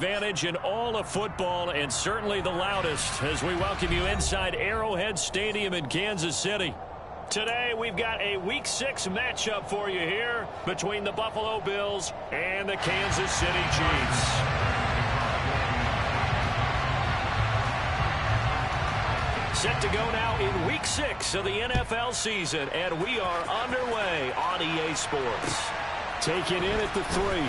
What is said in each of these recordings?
Advantage in all of football and certainly the loudest as we welcome you inside Arrowhead Stadium in Kansas City. Today we've got a Week 6 matchup for you here between the Buffalo Bills and the Kansas City Chiefs. Set to go now in Week 6 of the NFL season, and we are underway on EA Sports. Take it in at the 3.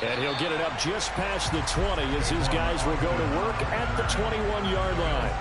And he'll get it up just past the 20 as his guys will go to work at the 21-yard line.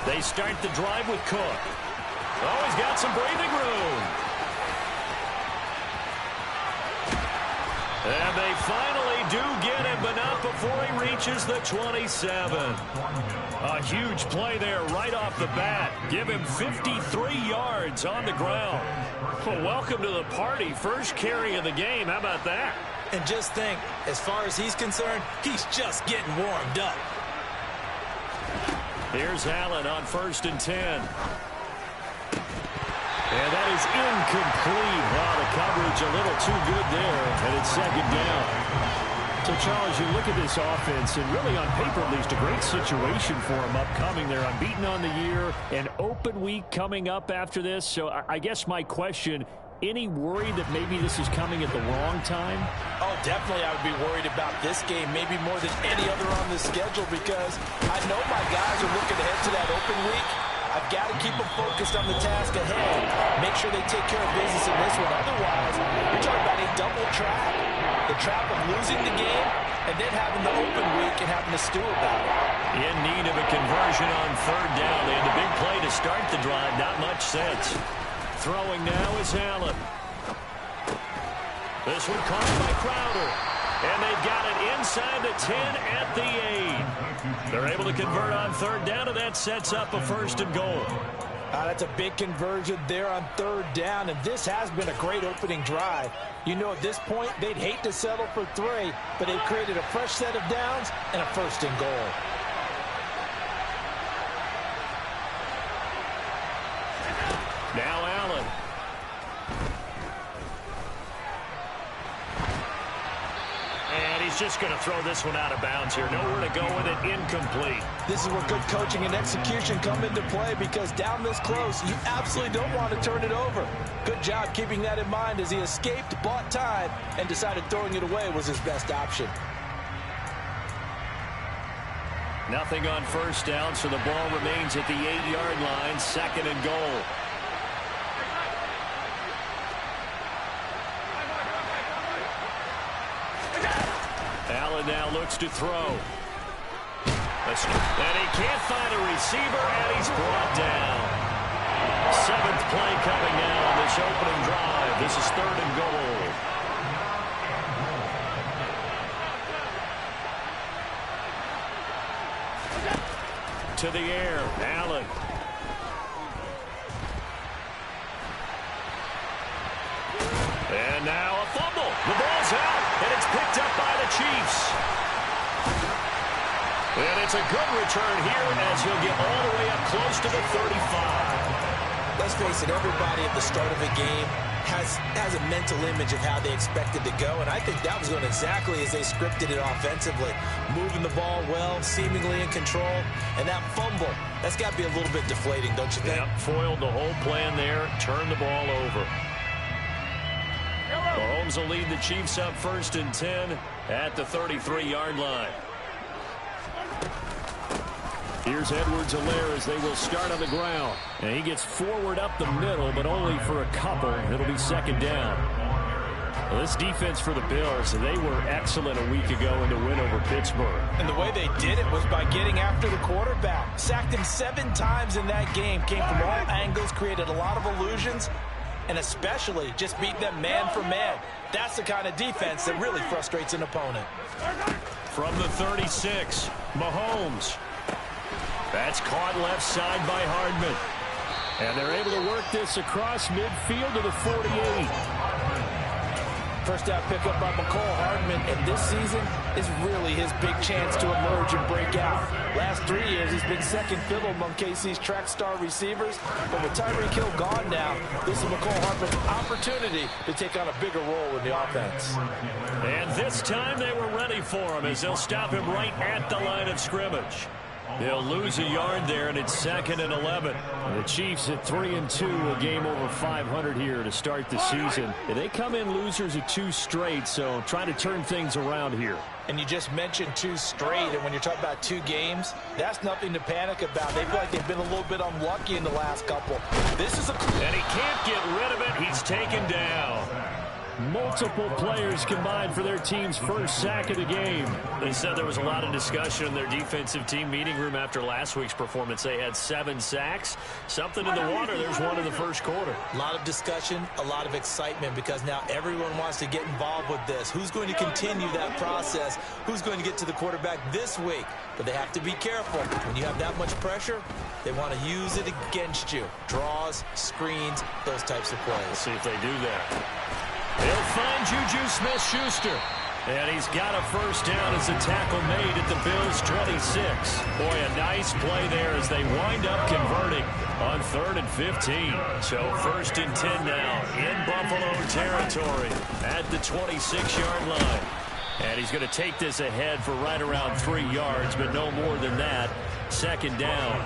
They start the drive with Cook. Oh, he's got some breathing room. And they finally do get him, but not before he reaches the 27. A huge play there right off the bat. Give him 53 yards on the ground. Well, welcome to the party. First carry of the game. How about that? And just think, as far as he's concerned, he's just getting warmed up. Here's Allen on 1st and 10. And that is incomplete. Wow, the coverage a little too good there, and it's 2nd down. So, Charles, you look at this offense, and really on paper at least, a great situation for them upcoming. They're unbeaten on the year, an open week coming up after this. So I guess my question, any worry that maybe this is coming at the wrong time? Oh, definitely I would be worried about this game, maybe more than any other on the schedule, because I know my guys are looking ahead to that open week. I've got to keep them focused on the task ahead, make sure they take care of business in this one. Otherwise, you're talking about a double trap. The trap of losing the game and then having the open week and having to stew about it. In need of a conversion on 3rd down. They had the big play to start the drive. Not much sense. Throwing now is Allen. This one caught by Crowder. And they've got it inside the 10 at the 8. They're able to convert on 3rd down, and that sets up a 1st and goal. That's a big conversion there on 3rd down, and this has been a great opening drive. You know, at this point, they'd hate to settle for 3, but they've created a fresh set of downs and a 1st and goal. Now Allen. And he's just going to throw this one out of bounds here. Nowhere to go with it. Incomplete. This is where good coaching and execution come into play, because down this close, you absolutely don't want to turn it over. Good job keeping that in mind as he escaped, bought time, and decided throwing it away was his best option. Nothing on 1st down, so the ball remains at the 8-yard line. 2nd and goal. Allen now looks to throw. And he can't find a receiver, and he's brought down. 7th play coming now on this opening drive. This is 3rd and goal. To the air, Allen. And now a fumble. The ball's out, and it's picked up by the Chiefs. And it's a good return here as he'll get all the way up close to the 35. Let's face it, everybody at the start of a game has a mental image of how they expect it to go, and I think that was going exactly as they scripted it offensively. Moving the ball well, seemingly in control, and that fumble, that's got to be a little bit deflating, don't you think? Yep, foiled the whole plan there, turned the ball over. Mahomes will lead the Chiefs up 1st and 10 at the 33-yard line. Here's Edwards-Helaire as they will start on the ground. And he gets forward up the middle, but only for a couple. It'll be 2nd down. Well, this defense for the Bills, they were excellent a week ago in the win over Pittsburgh. And the way they did it was by getting after the quarterback. Sacked him 7 times in that game. Came from all angles, created a lot of illusions, and especially just beat them man for man. That's the kind of defense that really frustrates an opponent. From the 36, Mahomes. That's caught left side by Hardman. And they're able to work this across midfield to the 48. First down pickup by McCole Hardman, and this season is really his big chance to emerge and break out. Last 3 years, he's been second fiddle among KC's track star receivers, but with Tyreek Hill gone now, this is McCole Hardman's opportunity to take on a bigger role in the offense. And this time they were ready for him as they'll stop him right at the line of scrimmage. They'll lose a yard there, and it's 2nd and 11. The Chiefs at 3-2, a game over 500 here to start the season. They come in losers of 2 straight, so trying to turn things around here. And you just mentioned 2 straight, and when you're talking about 2 games, that's nothing to panic about. They feel like they've been a little bit unlucky in the last couple. This is and he can't get rid of it. He's taken down. Multiple players combined for their team's first sack of the game. They said there was a lot of discussion in their defensive team meeting room after last week's performance. They had 7 sacks. Something in the water. There's one in the first quarter. a lot of discussion, a lot of excitement, because now everyone wants to get involved with this. Who's going to continue that process? Who's going to get to the quarterback this week? But they have to be careful. When you have that much pressure, they want to use it against you. Draws, screens, those types of plays. Let's see if they do that. They'll find Juju Smith-Schuster. And he's got a first down as a tackle made at the Bills' 26. Boy, a nice play there as they wind up converting on 3rd and 15. So 1st and 10 now in Buffalo territory at the 26-yard line. And he's going to take this ahead for right around 3 yards, but no more than that. 2nd down.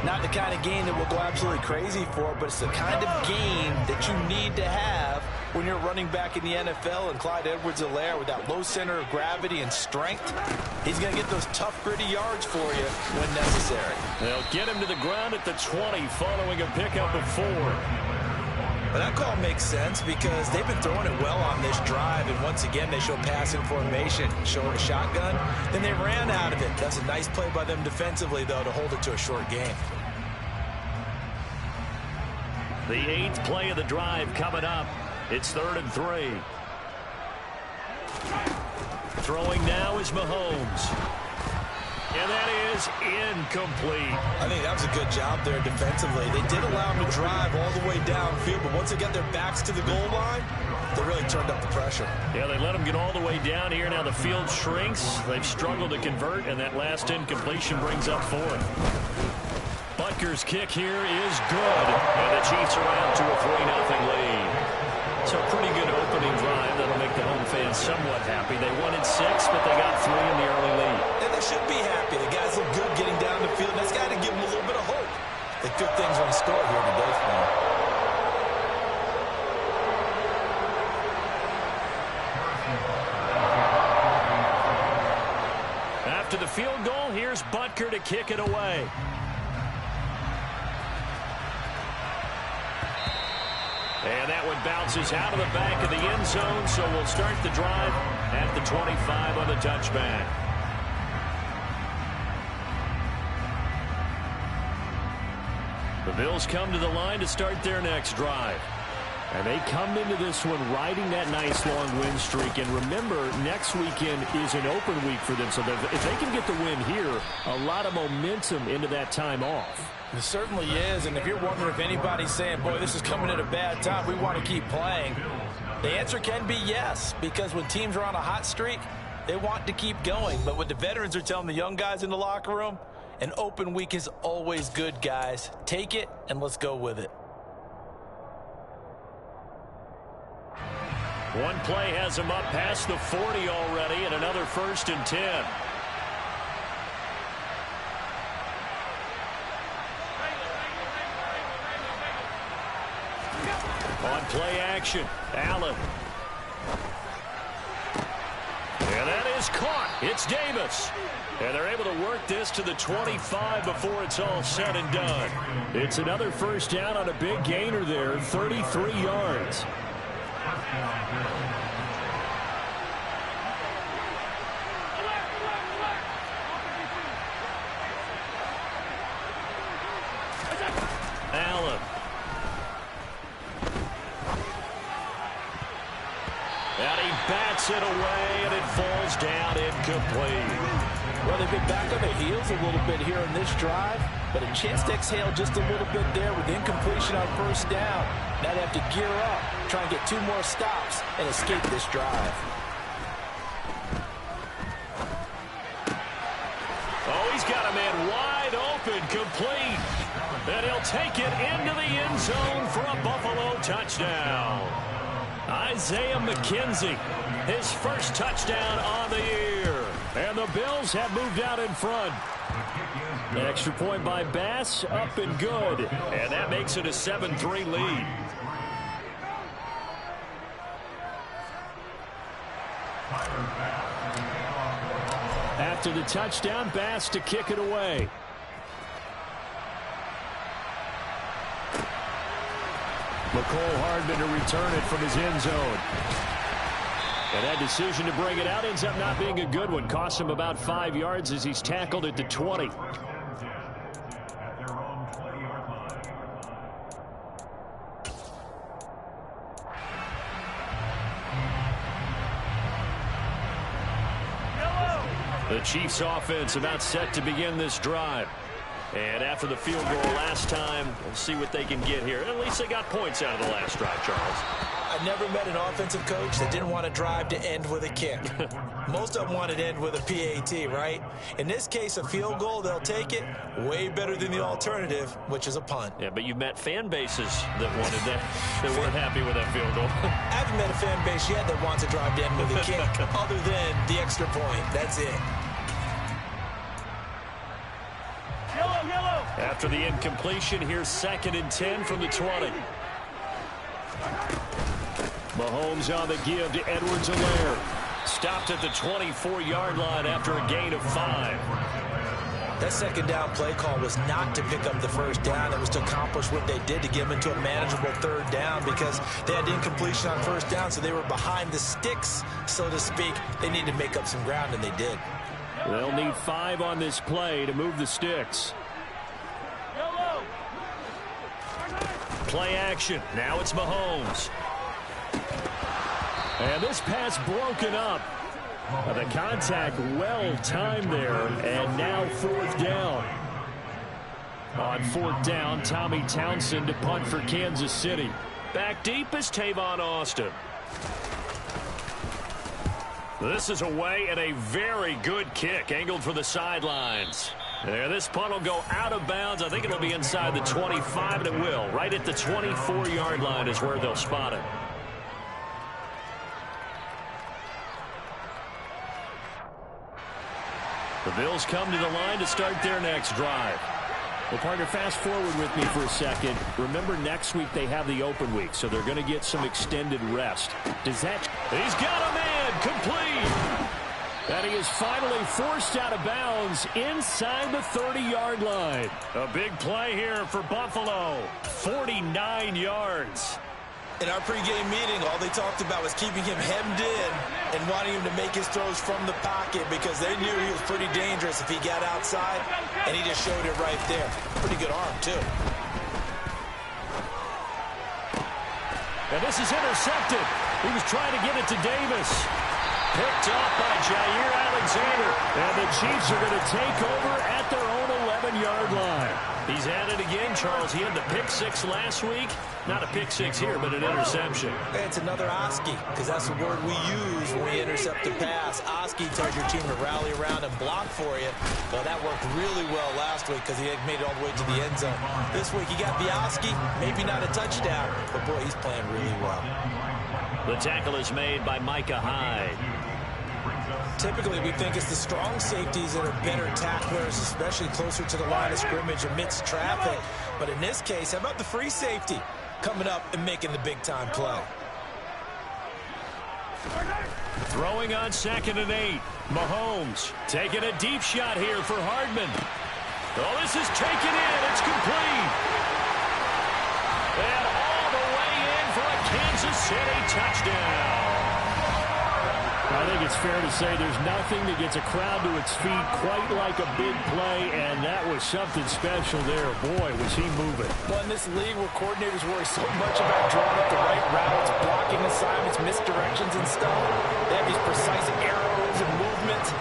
Not the kind of game that we'll go absolutely crazy for, but it's the kind of game that you need to have when you're running back in the NFL. And Clyde Edwards-Helaire, with that low center of gravity and strength, he's going to get those tough, gritty yards for you when necessary. They'll get him to the ground at the 20 following a pickup of 4. But that call makes sense because they've been throwing it well on this drive, and once again they show passing formation, showing a shotgun. Then they ran out of it. That's a nice play by them defensively, though, to hold it to a short game. The 8th play of the drive coming up. It's 3rd and 3. Throwing now is Mahomes. And that is incomplete. I think that was a good job there defensively. They did allow him to drive all the way downfield, but once they got their backs to the goal line, they really turned up the pressure. Yeah, they let him get all the way down here. Now the field shrinks. They've struggled to convert, and that last incompletion brings up 4th. Butker's kick here is good, and the Chiefs are out to a 3-0 lead. So a pretty good opening drive that'll make the home fans somewhat happy. They wanted 6, but they got 3 in the early lead. And they should be happy. The guys look good getting down the field. That's got to give them a little bit of hope that good things are in store here today for them. After the field goal, here's Butker to kick it away. And that one bounces out of the back of the end zone, so we'll start the drive at the 25 on the touchback. The Bills come to the line to start their next drive. And they come into this one riding that nice long win streak. And remember, next weekend is an open week for them. So if they can get the win here, a lot of momentum into that time off. It certainly is, and if you're wondering if anybody's saying, boy, this is coming at a bad time, we want to keep playing, the answer can be yes, because when teams are on a hot streak, they want to keep going. But what the veterans are telling the young guys in the locker room, an open week is always good, guys. Take it, and let's go with it. One play has him up past the 40 already, and another 1st and 10. On play action, Allen. And that is caught. It's Davis. And they're able to work this to the 25 before it's all said and done. It's another first down on a big gainer there, 33 yards. Allen. And he bats it away, and it falls down incomplete. Well, they've been back on their heels a little bit here in this drive, but a chance to exhale just a little bit there with incompletion on first down. Now they have to gear up, try and get 2 more stops, and escape this drive. Oh, he's got a man wide open, complete. And he'll take it into the end zone for a Buffalo touchdown. Isaiah McKenzie, his first touchdown on the year. And the Bills have moved out in front. An extra point by Bass, up and good. And that makes it a 7-3 lead. After the touchdown, Bass to kick it away. McCole Hardman to return it from his end zone. And that decision to bring it out ends up not being a good one. Costs him about 5 yards as he's tackled at the 20. The Chiefs offense about set to begin this drive. And after the field goal last time, we'll see what they can get here. At least they got points out of the last drive, Charles. I never met an offensive coach that didn't want to drive to end with a kick. Most of them wanted to end with a PAT, right? In this case, a field goal, they'll take it. Way better than the alternative, which is a punt. Yeah, but you've met fan bases that wanted that, that weren't happy with that field goal. I haven't met a fan base yet that wants to drive to end with a kick, other than the extra point. That's it. After the incompletion, here's 2nd and 10 from the 20. Mahomes on the give to Edwards-Helaire. Stopped at the 24-yard line after a gain of 5. That second down play call was not to pick up the first down. It was to accomplish what they did to get them into a manageable 3rd down because they had incompletion on first down, so they were behind the sticks, so to speak. They needed to make up some ground, and they did. They'll need 5 on this play to move the sticks. Play action. Now it's Mahomes. And this pass broken up. The contact well timed there. And now 4th down. On 4th down, Tommy Townsend to punt for Kansas City. Back deep is Tavon Austin. This is away and a very good kick angled for the sidelines. There, this punt will go out of bounds. I think it'll be inside the 25, and it will. Right at the 24-yard line is where they'll spot it. The Bills come to the line to start their next drive. Well, partner, fast forward with me for a second. Remember, next week they have the open week, so they're going to get some extended rest. Does that... He's got a man complete. And he is finally forced out of bounds inside the 30-yard line. A big play here for Buffalo. 49 yards. In our pregame meeting, all they talked about was keeping him hemmed in and wanting him to make his throws from the pocket because they knew he was pretty dangerous if he got outside, and he just showed it right there. Pretty good arm, too. And this is intercepted. He was trying to get it to Davis. Picked off by Jair Alexander. And the Chiefs are going to take over at their own 11-yard line. He's at it again, Charles. He had the pick 6 last week. Not a pick 6 here, but an interception. It's another Oski, because that's the word we use when we intercept a pass. Oski tells your team to rally around and block for you. Well, that worked really well last week because he had made it all the way to the end zone. This week he got the Oski, maybe not a touchdown, but boy, he's playing really well. The tackle is made by Micah Hyde. Typically, we think it's the strong safeties that are better tacklers, especially closer to the line of scrimmage amidst traffic. But in this case, how about the free safety coming up and making the big-time play? Throwing on 2nd and 8. Mahomes taking a deep shot here for Hardman. Oh, this is taken in. It's complete. And all the way in for a Kansas City touchdown. I think it's fair to say there's nothing that gets a crowd to its feet quite like a big play, and that was something special there. Boy, was he moving. Well, in this league where coordinators worry so much about drawing up the right routes, blocking assignments, misdirections and stuff, they have these precise arrows and movements.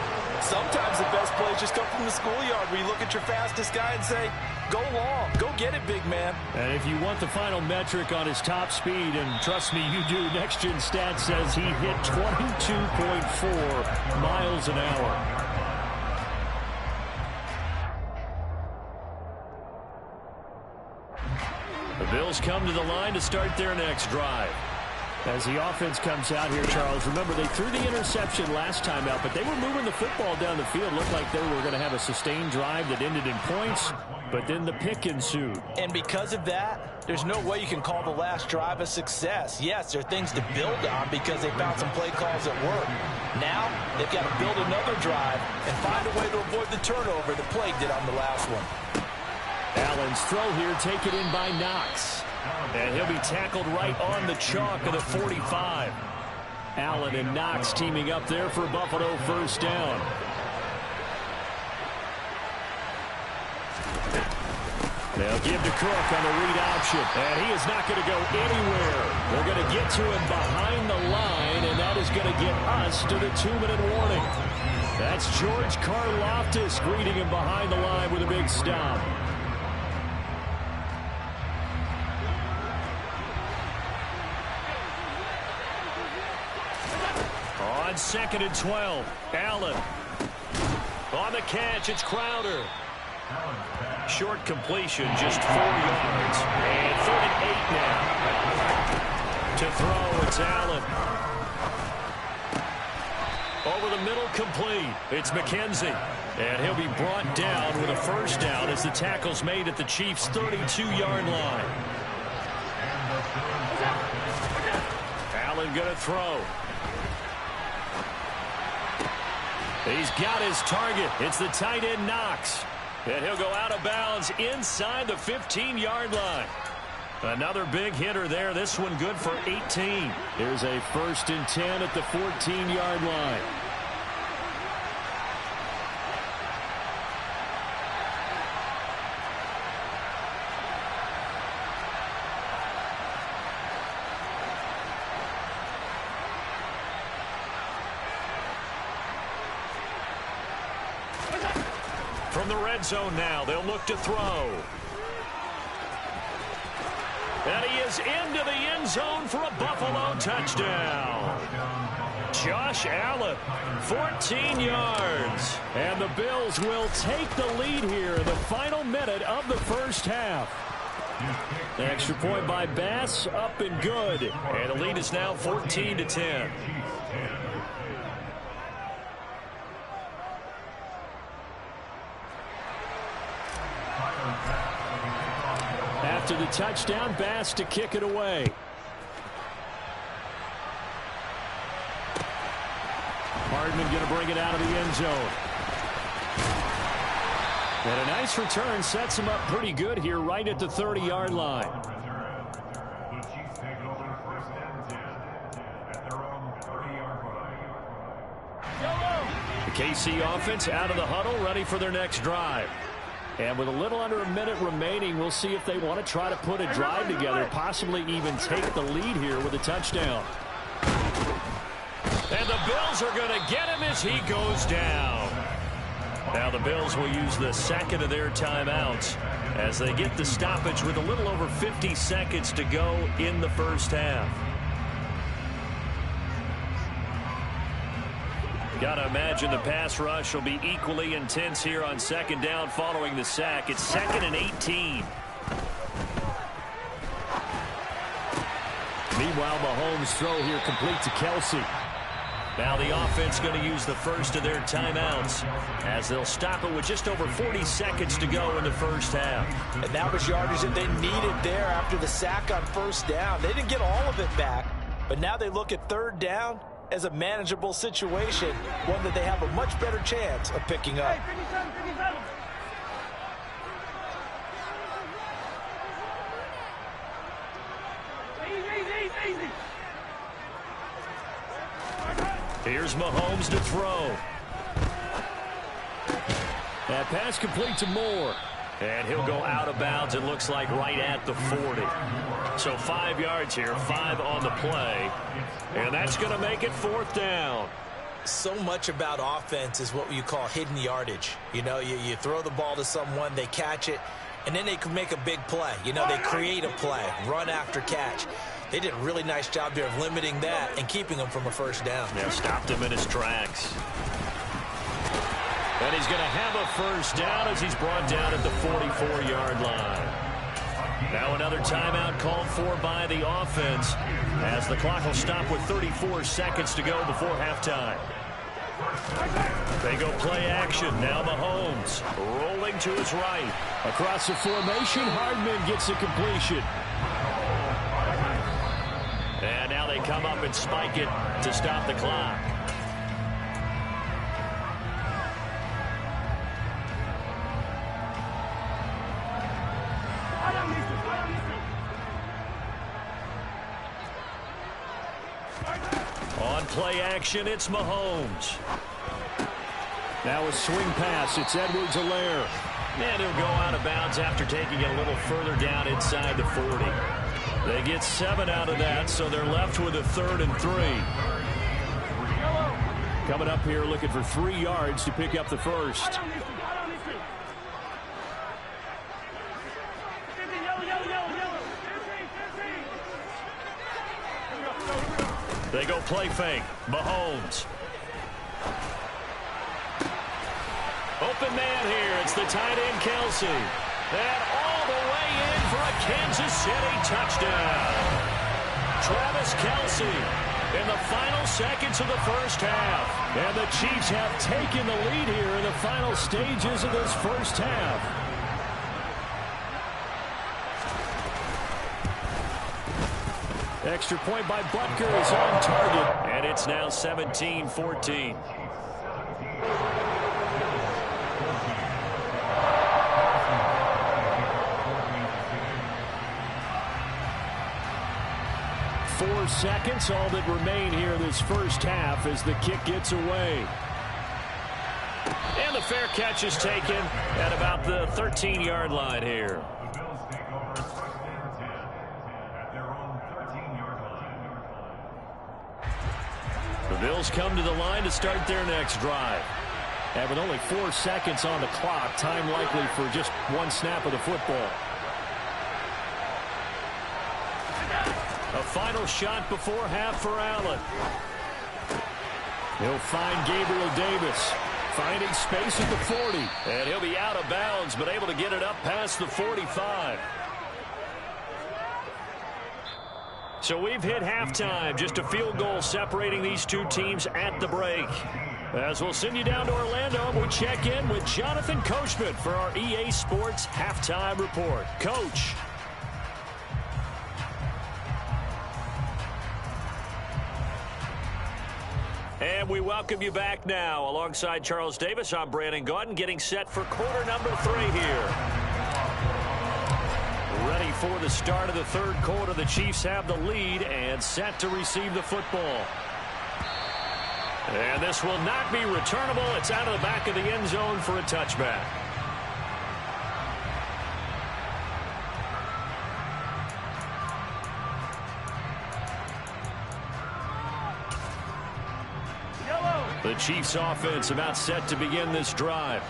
Sometimes the best plays just come from the schoolyard where you look at your fastest guy and say, go long, go get it, big man. And if you want the final metric on his top speed, and trust me, you do, Next Gen Stats says he hit 22.4 miles an hour. The Bills come to the line to start their next drive. As the offense comes out here, Charles, remember they threw the interception last time out, but they were moving the football down the field. Looked like they were going to have a sustained drive that ended in points, but then the pick ensued. And because of that, there's no way you can call the last drive a success. Yes, there are things to build on because they found some play calls that work. Now, they've got to build another drive and find a way to avoid the turnover that plagued it on the last one. Allen's throw here taken in by Knox. And he'll be tackled right on the chalk of the 45. Allen and Knox teaming up there for Buffalo first down. They'll give to Cook on the read option. And he is not going to go anywhere. They're going to get to him behind the line, and that is going to get us to the 2-minute warning. That's George Karlaftis greeting him behind the line with a big stop. On 2nd and 12, Allen. On the catch, it's Crowder. Short completion, just 4 yards. And 3rd and 8 now. To throw, it's Allen. Over the middle, complete. It's McKenzie. And he'll be brought down with a first down as the tackle's made at the Chiefs' 32-yard line. Allen gonna throw. He's got his target. It's the tight end Knox. And he'll go out of bounds inside the 15-yard line. Another big hitter there. This one good for 18. There's a 1st and 10 at the 14-yard line. From the red zone now, they'll look to throw. And he is into the end zone for a Buffalo touchdown. Josh Allen, 14 yards. And the Bills will take the lead here in the final minute of the first half. The extra point by Bass, up and good. And the lead is now 14-10. After the touchdown, Bass to kick it away. Hardman going to bring it out of the end zone. And a nice return sets him up pretty good here right at the 30-yard line. The KC offense out of the huddle, ready for their next drive. And with a little under a minute remaining, we'll see if they want to try to put a drive together, possibly even take the lead here with a touchdown. And the Bills are going to get him as he goes down. Now the Bills will use the second of their timeouts as they get the stoppage with a little over 50 seconds to go in the first half. Got to imagine the pass rush will be equally intense here on 2nd down following the sack. It's 2nd and 18. Meanwhile, Mahomes' throw here complete to Kelsey. Now the offense going to use the first of their timeouts as they'll stop it with just over 40 seconds to go in the first half. And that was yardage that they needed there after the sack on 1st down. They didn't get all of it back, but now they look at 3rd down as a manageable situation, one that they have a much better chance of picking up. Here's Mahomes to throw. That pass complete to Moore. And he'll go out of bounds, it looks like, right at the 40. So 5 yards here, 5 on the play. And that's going to make it 4th down. So much about offense is what you call hidden yardage. You know, you throw the ball to someone, they catch it, and then they can make a big play. You know, they create a play, run after catch. They did a really nice job there of limiting that and keeping him from a first down. Yeah, stopped him in his tracks. And he's going to have a first down as he's brought down at the 44-yard line. Now another timeout called for by the offense as the clock will stop with 34 seconds to go before halftime. They go play action. Now Mahomes rolling to his right. Across the formation, Hardman gets a completion. And now they come up and spike it to stop the clock. On play action, it's Mahomes. Now a swing pass. It's Edwards-Helaire. And he'll go out of bounds after taking it a little further down inside the 40. They get 7 out of that, so they're left with a 3rd and 3. Coming up here looking for 3 yards to pick up the first. They go play fake. Mahomes. Open man here. It's the tight end, Kelsey. And all the way in for a Kansas City touchdown. Travis Kelsey in the final seconds of the first half. And the Chiefs have taken the lead here in the final stages of this first half. Extra point by Butker is on target, and it's now 17-14. Four seconds, all that remain here in this first half as the kick gets away. And the fair catch is taken at about the 13-yard line here. The Bills come to the line to start their next drive. And with only 4 seconds on the clock, time likely for just one snap of the football. A final shot before half for Allen. He'll find Gabriel Davis, finding space at the 40. And he'll be out of bounds, but able to get it up past the 45. So we've hit halftime, just a field goal separating these two teams at the break. As we'll send you down to Orlando, we check in with Jonathan Coachman for our EA Sports Halftime Report. Coach. And we welcome you back now. Alongside Charles Davis, I'm Brandon Gaudin, getting set for quarter number 3 here. Ready for the start of the third quarter. The Chiefs have the lead and set to receive the football. And this will not be returnable. It's out of the back of the end zone for a touchback. The Chiefs offense about set to begin this drive.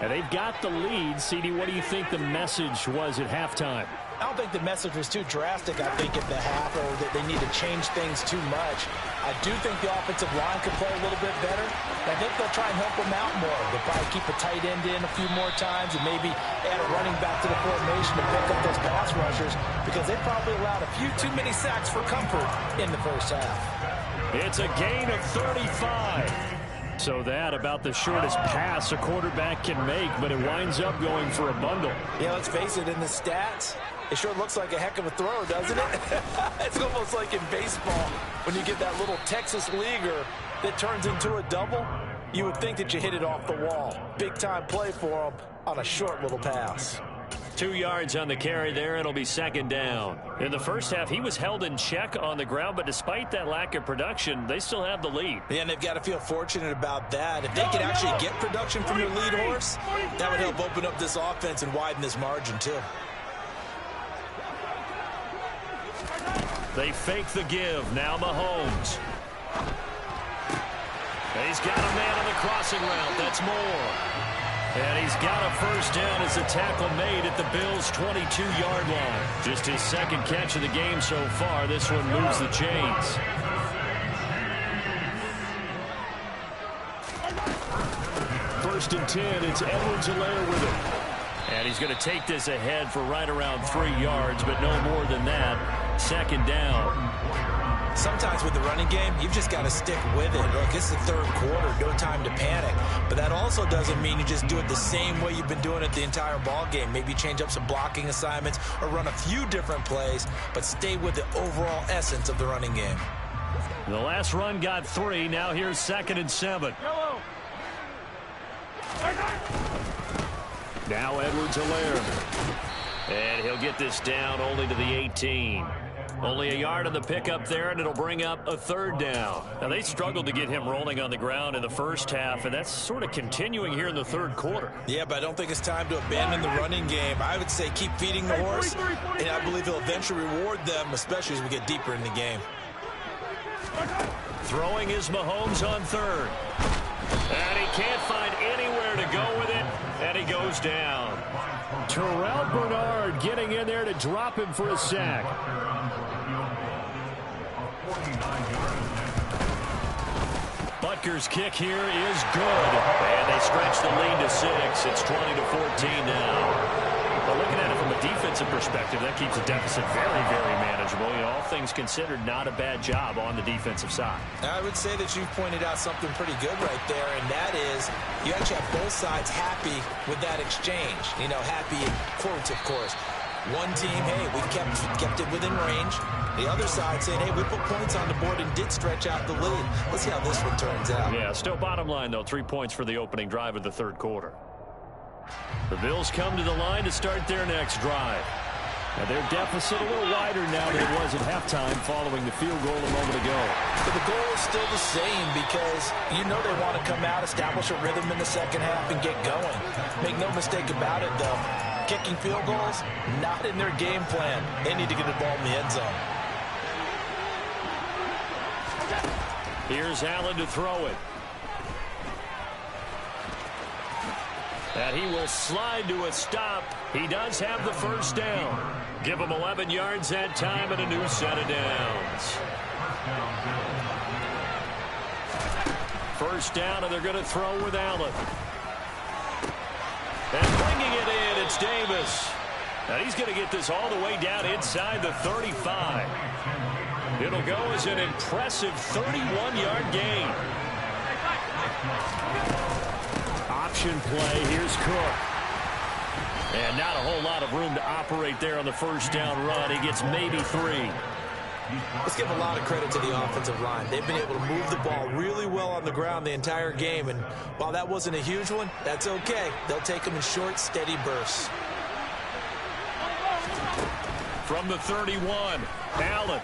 And they've got the lead. CD, what do you think the message was at halftime? I don't think the message was too drastic, I think, at the half, or that they need to change things too much. I do think the offensive line could play a little bit better. I think they'll try and help them out more. They'll probably keep a tight end in a few more times and maybe add a running back to the formation to pick up those pass rushers, because they probably allowed a few too many sacks for comfort in the first half. It's a gain of 35. So that about the shortest pass a quarterback can make, but it winds up going for a bundle. Yeah, let's face it, in the stats, it sure looks like a heck of a throw, doesn't it? It's almost like in baseball when you get that little Texas leaguer that turns into a double. You would think that you hit it off the wall. Big-time play for him on a short little pass. 2 yards on the carry there. It'll be second down. In the first half, he was held in check on the ground, but despite that lack of production, they still have the lead. Yeah, and they've got to feel fortunate about that. If they could actually get production from their lead horse, that would help open up this offense and widen this margin, too. They fake the give. Now Mahomes. He's got a man on the crossing route. That's Moore. And he's got a first down as the tackle made at the Bills' 22-yard line. Just his second catch of the game so far. This one moves the chains. First and 10, it's Edwards-Helaire with it. And he's going to take this ahead for right around 3 yards, but no more than that. Second down. Sometimes with the running game, you've just got to stick with it. Look, it's the third quarter, no time to panic. But that also doesn't mean you just do it the same way you've been doing it the entire ball game. Maybe change up some blocking assignments or run a few different plays, but stay with the overall essence of the running game. The last run got 3. Now here's 2nd and 7. Now Edwards-Helaire. And he'll get this down only to the 18. Only a yard on the pickup there, and it'll bring up a third down. Now, they struggled to get him rolling on the ground in the first half, and that's sort of continuing here in the third quarter. Yeah, but I don't think it's time to abandon the running game. I would say keep feeding the horse, and I believe he'll eventually reward them, especially as we get deeper in the game. Throwing is Mahomes on third. And he can't find anywhere to go with it, and he goes down. Terrell Bernard getting in there to drop him for a sack. Butker's kick here is good. And they stretch the lead to 6. It's 20-14 now. But looking at it from a defensive perspective, that keeps the deficit very, very manageable. You know, all things considered, not a bad job on the defensive side. I would say that you've pointed out something pretty good right there, and that is you actually have both sides happy with that exchange. You know, happy in quotes, of course. One team, hey, we kept it within range. The other side saying, hey, we put points on the board and did stretch out the lead. Let's see how this one turns out. Yeah, still bottom line, though, 3 points for the opening drive of the third quarter. The Bills come to the line to start their next drive. Now their deficit a little wider now than it was at halftime following the field goal a moment ago. But the goal is still the same because you know they want to come out, establish a rhythm in the second half, and get going. Make no mistake about it, though. Kicking field goals, not in their game plan. They need to get the ball in the end zone. Here's Allen to throw it. And he will slide to a stop. He does have the first down. Give him 11 yards that time and a new set of downs. First down, and they're going to throw with Allen. And bringing it in, it's Davis. And he's going to get this all the way down inside the 35. It'll go as an impressive 31-yard gain. Option play. Here's Cook. And not a whole lot of room to operate there on the first down run. He gets maybe 3. Let's give a lot of credit to the offensive line. They've been able to move the ball really well on the ground the entire game. And while that wasn't a huge one, that's okay. They'll take them in short, steady bursts. From the 31, Allen.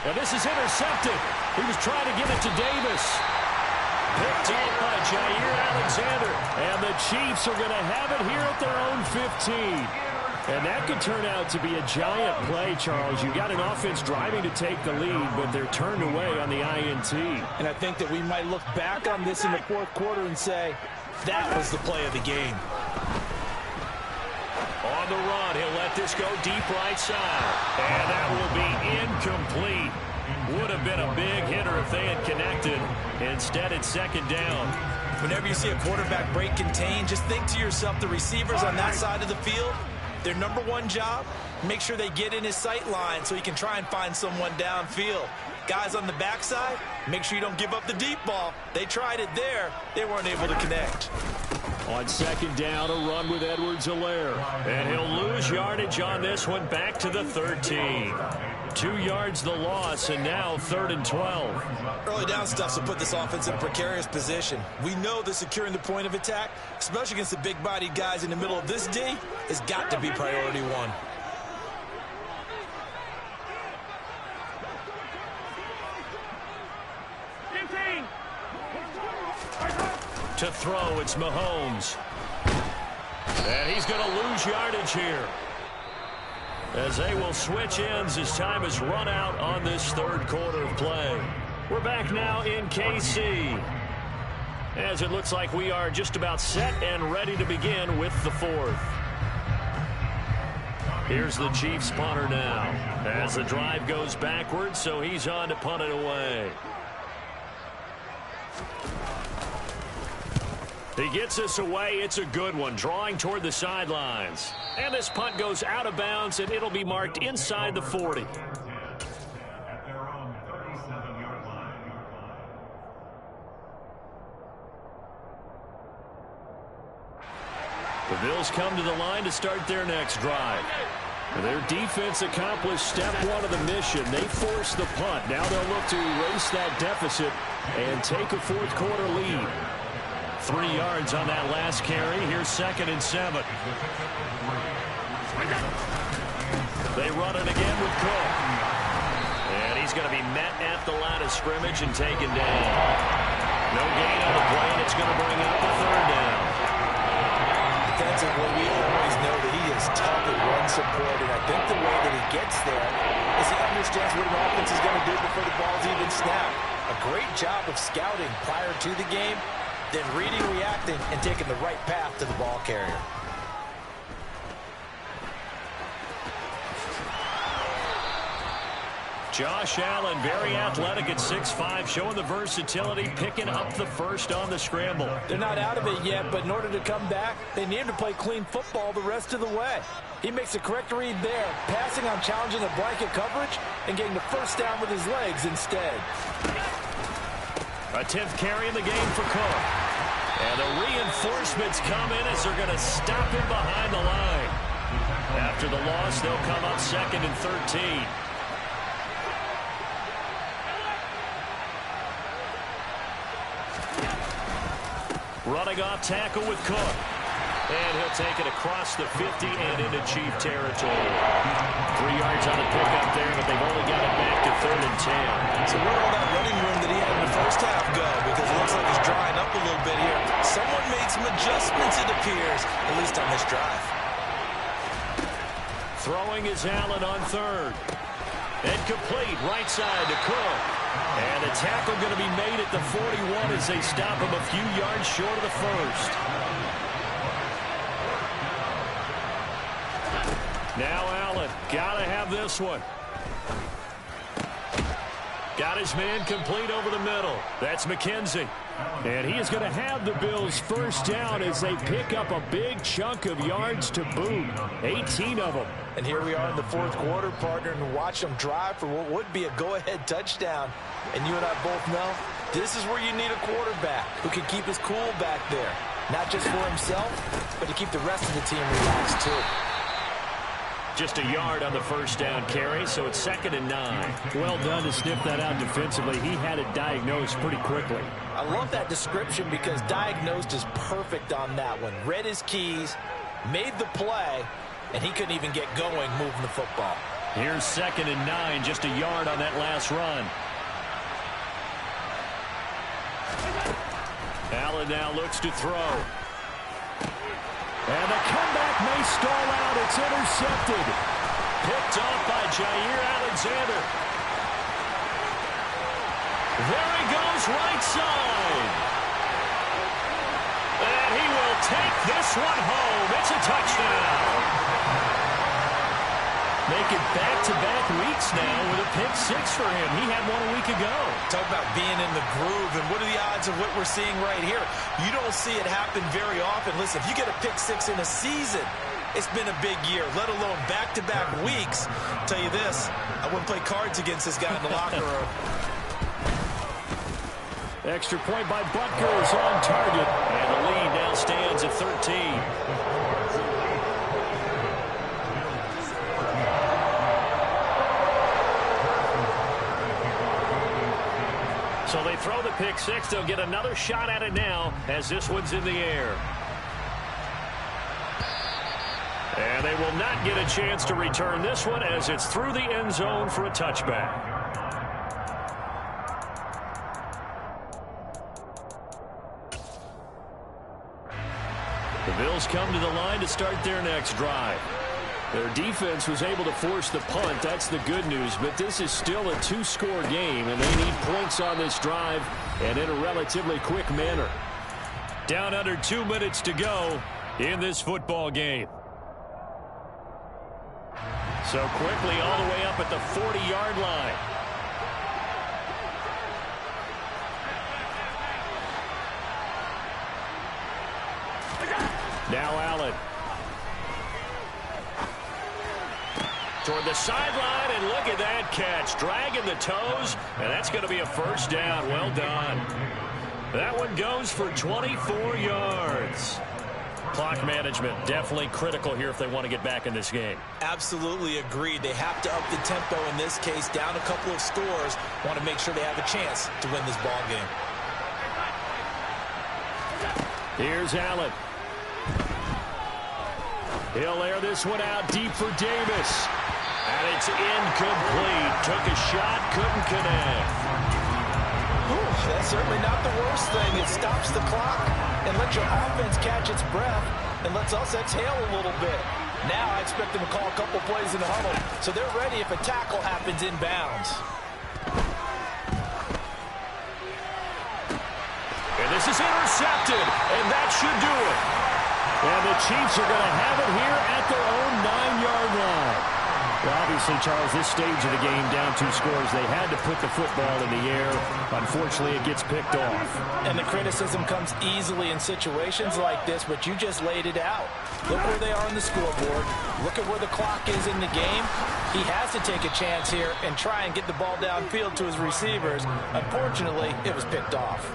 Now this is intercepted. He was trying to give it to Davis. Picked off by Jair Alexander. And the Chiefs are going to have it here at their own 15. And that could turn out to be a giant play, Charles. You got an offense driving to take the lead, but they're turned away on the INT. And I think that we might look back on this in the fourth quarter and say, that was the play of the game. On the run, he'll let this go deep right side. And that will be incomplete. Would have been a big hitter if they had connected. Instead, it's second down. Whenever you see a quarterback break contain, just think to yourself, the receivers on that side of the field, their number one job, make sure they get in his sight line so he can try and find someone downfield. Guys on the backside, make sure you don't give up the deep ball. They tried it there. They weren't able to connect. On second down, a run with Edwards-Helaire. And he'll lose yardage on this one back to the 13. 2 yards the loss, and now 3rd and 12. Early down stuff will put this offense in a precarious position. We know that securing the point of attack, especially against the big-bodied guys in the middle of this D, has got to be priority one. To throw, it's Mahomes. And he's going to lose yardage here, as they will switch ends as time has run out on this third quarter of play. We're back now in KC, as it looks like we are just about set and ready to begin with the fourth. Here's the Chiefs punter now, as the drive goes backwards, so he's on to punt it away. He gets us away. It's a good one, drawing toward the sidelines. And this punt goes out of bounds, and it'll be marked inside the 40. The Bills come to the line to start their next drive. Their defense accomplished step one of the mission. They forced the punt. Now they'll look to erase that deficit and take a fourth quarter lead. 3 yards on that last carry. Here's 2nd and 7. They run it again with Cook. And he's going to be met at the line of scrimmage and taken down. No gain on the play, and it's going to bring up a 3rd down. Defensively, we always know that he is tough at run support, and I think the way that he gets there is he understands what an offense is going to do before the ball's even snapped. A great job of scouting prior to the game, then reading, reacting, and taking the right path to the ball carrier. Josh Allen, very athletic at 6'5", showing the versatility, picking up the first on the scramble. They're not out of it yet, but in order to come back, they need him to play clean football the rest of the way. He makes a correct read there, passing on challenging the blanket coverage and getting the first down with his legs instead. A 10th carry in the game for Cook. And the reinforcements come in as they're going to stop him behind the line. After the loss, they'll come up 2nd and 13. Running off tackle with Cook. And he'll take it across the 50 and into Chief territory. 3 yards on the pickup there, but they've only got it back to 3rd and 10. So where'd all that running room that he had in the first half go? Because it looks like it's drying up a little bit here. Someone made some adjustments, it appears, at least on this drive. Throwing is Allen on 3rd. And complete, right side to Cook. And a tackle going to be made at the 41 as they stop him a few yards short of the first. Now Allen, got to have this one. Got his man complete over the middle. That's McKenzie. And he is going to have the Bills first down as they pick up a big chunk of yards to boot. 18 of them. And here we are in the fourth quarter, partner, and watch them drive for what would be a go-ahead touchdown. And you and I both know this is where you need a quarterback who can keep his cool back there. Not just for himself, but to keep the rest of the team relaxed too. Just a yard on the first down carry, so it's 2nd and 9. Well done to sniff that out defensively. He had it diagnosed pretty quickly. I love that description because diagnosed is perfect on that one. Read his keys, made the play, and he couldn't even get going moving the football. Here's 2nd and 9, just a yard on that last run. Allen now looks to throw. And the comeback may stall out. It's intercepted. Picked off by Jair Alexander. There he goes, right side. And he will take this one home. It's a touchdown. Making back-to-back weeks now with a pick six for him. He had one a week ago. Talk about being in the groove, and what are the odds of what we're seeing right here? You don't see it happen very often. Listen, if you get a pick six in a season, it's been a big year, let alone back-to-back weeks. I'll tell you this, I wouldn't play cards against this guy in the locker room. Extra point by Butker is on target, and the lead now stands at 13. So they throw the pick six. They'll get another shot at it now as this one's in the air. And they will not get a chance to return this one as it's through the end zone for a touchback. The Bills come to the line to start their next drive. Their defense was able to force the punt. That's the good news. But this is still a 2-score game, and they need points on this drive and in a relatively quick manner. Down under 2 minutes to go in this football game. So quickly all the way up at the 40-yard line. Now Allen. Toward the sideline, and look at that catch. Dragging the toes, and that's going to be a first down. Well done. That one goes for 24 yards. Clock management definitely critical here if they want to get back in this game. Absolutely agreed. They have to up the tempo in this case. Down a couple of scores. Want to make sure they have a chance to win this ball game. Here's Allen. He'll air this one out deep for Davis. And it's incomplete. Took a shot, couldn't connect. That's certainly not the worst thing. It stops the clock and lets your offense catch its breath and lets us exhale a little bit. Now I expect them to call a couple plays in the huddle, so they're ready if a tackle happens inbounds. And this is intercepted, and that should do it. And the Chiefs are going to have it here at their own 9-yard line. Well, obviously, Charles, this stage of the game, down 2 scores, they had to put the football in the air. Unfortunately, it gets picked off. And the criticism comes easily in situations like this, but you just laid it out. Look where they are on the scoreboard. Look at where the clock is in the game. He has to take a chance here and try and get the ball downfield to his receivers. Unfortunately, it was picked off.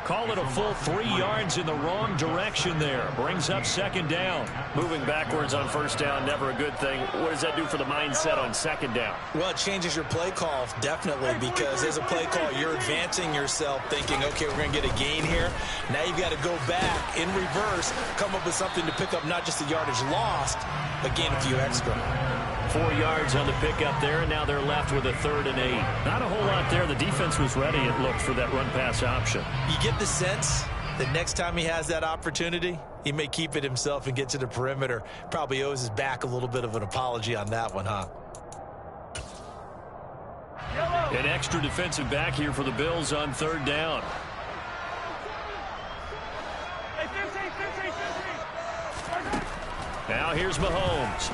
Call it a full 3 yards in the wrong direction there. Brings up second down. Moving backwards on first down, never a good thing. What does that do for the mindset on second down? Well, it changes your play call, definitely, because as a play call, you're advancing yourself thinking, okay, we're going to get a gain here. Now you've got to go back in reverse, come up with something to pick up not just the yardage lost, but gain a few extra. 4 yards on the pickup there, and now they're left with a 3rd and 8. Not a whole lot there. The defense was ready, it looked, for that run-pass option. You get the sense that next time he has that opportunity, he may keep it himself and get to the perimeter. Probably owes his back a little bit of an apology on that one, huh? An extra defensive back here for the Bills on 3rd down. Now here's Mahomes.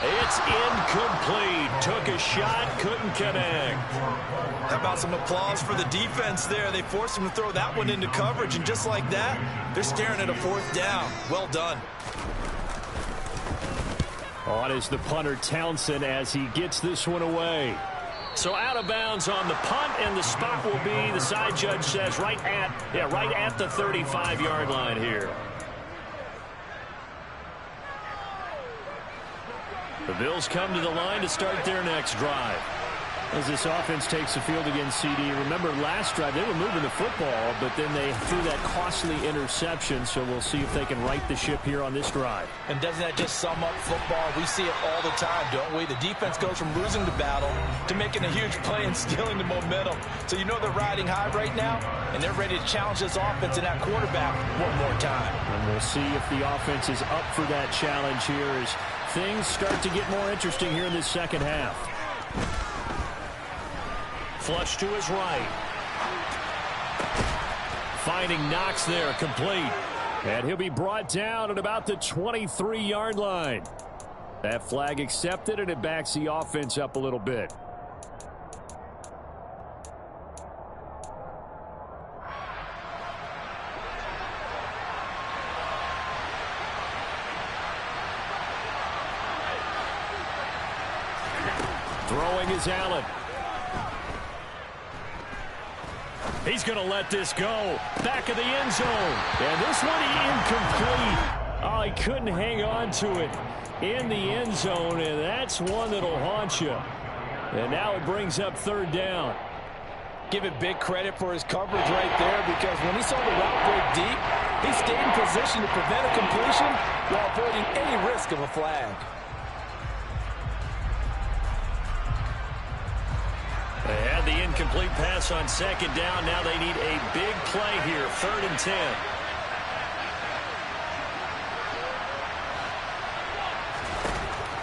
It's incomplete. Took a shot, couldn't connect. How about some applause for the defense there? They forced him to throw that one into coverage, and just like that, they're staring at a 4th down. Well done. On is the punter, Townsend, as he gets this one away. So out of bounds on the punt, and the spot will be, the side judge says, right at the 35-yard line here. The Bills come to the line to start their next drive. As this offense takes the field against CD. Remember, last drive, they were moving the football, but then they threw that costly interception, so we'll see if they can right the ship here on this drive. And doesn't that just sum up football? We see it all the time, don't we? The defense goes from losing the battle to making a huge play and stealing the momentum. So you know they're riding high right now, and they're ready to challenge this offense and that quarterback one more time. And we'll see if the offense is up for that challenge here as things start to get more interesting here in this second half. Flush to his right. Finding Knox there, complete. And he'll be brought down at about the 23-yard line. That flag accepted, and it backs the offense up a little bit. Throwing is Allen. He's going to let this go. Back of the end zone. And this one incomplete. Oh, he couldn't hang on to it in the end zone, and that's one that'll haunt you. And now it brings up 3rd down. Give it big credit for his coverage right there, because when he saw the route break deep, he stayed in position to prevent a completion while avoiding any risk of a flag. They had the incomplete pass on 2nd down. Now they need a big play here. 3rd and 10.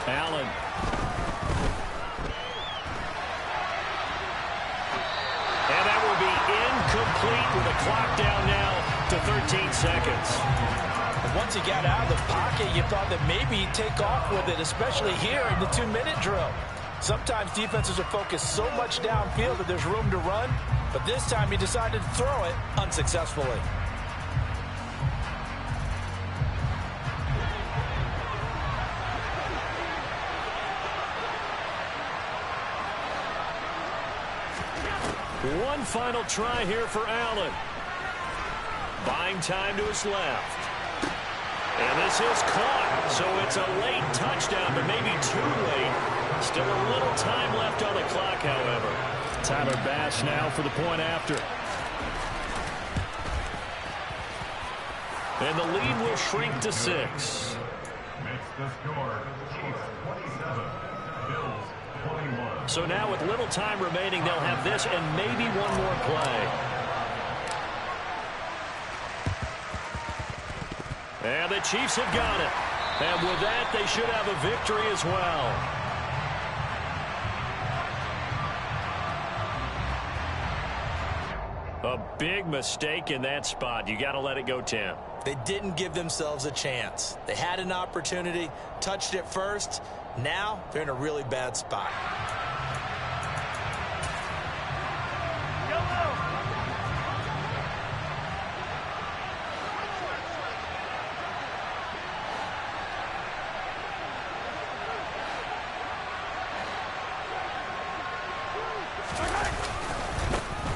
Allen. And that will be incomplete with the clock down now to 13 seconds. Once he got out of the pocket, you thought that maybe he'd take off with it, especially here in the 2-minute drill. Sometimes defenses are focused so much downfield that there's room to run, but this time he decided to throw it unsuccessfully. One final try here for Allen. Buying time to his left. And this is caught. So it's a late touchdown, but maybe too late. Still a little time left on the clock, however. Tyler Bass now for the point after. And the lead will shrink to 6. Makes the score Chiefs 27, Bills 21. So now with little time remaining, they'll have this and maybe one more play. And the Chiefs have got it. And with that, they should have a victory as well. A big mistake in that spot. You got to let it go, Tim. They didn't give themselves a chance. They had an opportunity, touched it first. Now they're in a really bad spot.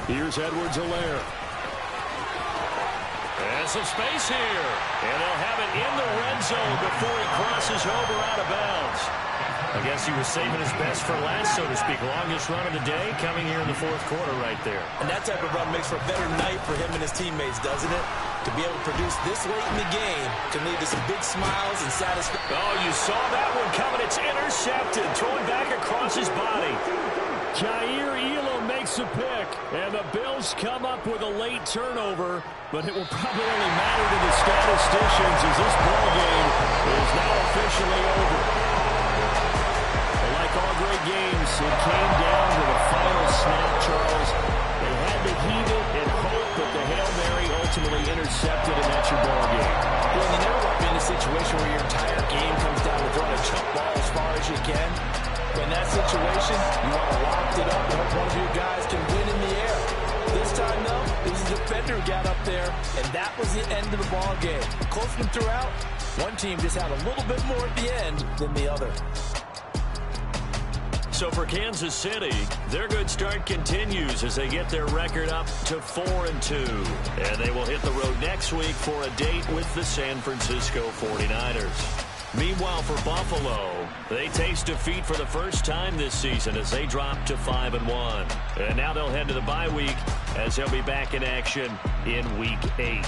Here's Edwards-Helaire. And some space here. And they'll have it in the red zone before he crosses over out of bounds. I guess he was saving his best for last, so to speak. Longest run of the day coming here in the fourth quarter right there. And that type of run makes for a better night for him and his teammates, doesn't it? To be able to produce this late in the game can lead to some big smiles and satisfaction. Oh, you saw that one coming. It's intercepted. Throwing back across his body. Jair Elam makes a pick, and the Bills come up with a late turnover, but it will probably only matter to the statisticians as this ball game is now officially over. Like all great games, it came down to the final snap, Charles. They had to heave it and hope that the Hail Mary ultimately intercepted, and that's your ball game. Well, you never want to be in a situation where your entire game comes down to throwing a jump ball as far as you can. In that situation, you want to lock it up and hope one of your guys can win in the air. This time, though, it was the defender who got up there, and that was the end of the ball game. Close one throughout. One team just had a little bit more at the end than the other. So for Kansas City, their good start continues as they get their record up to 4-2. And they will hit the road next week for a date with the San Francisco 49ers. Meanwhile, for Buffalo, they taste defeat for the first time this season as they drop to 5-1. And now they'll head to the bye week as they'll be back in action in Week 8.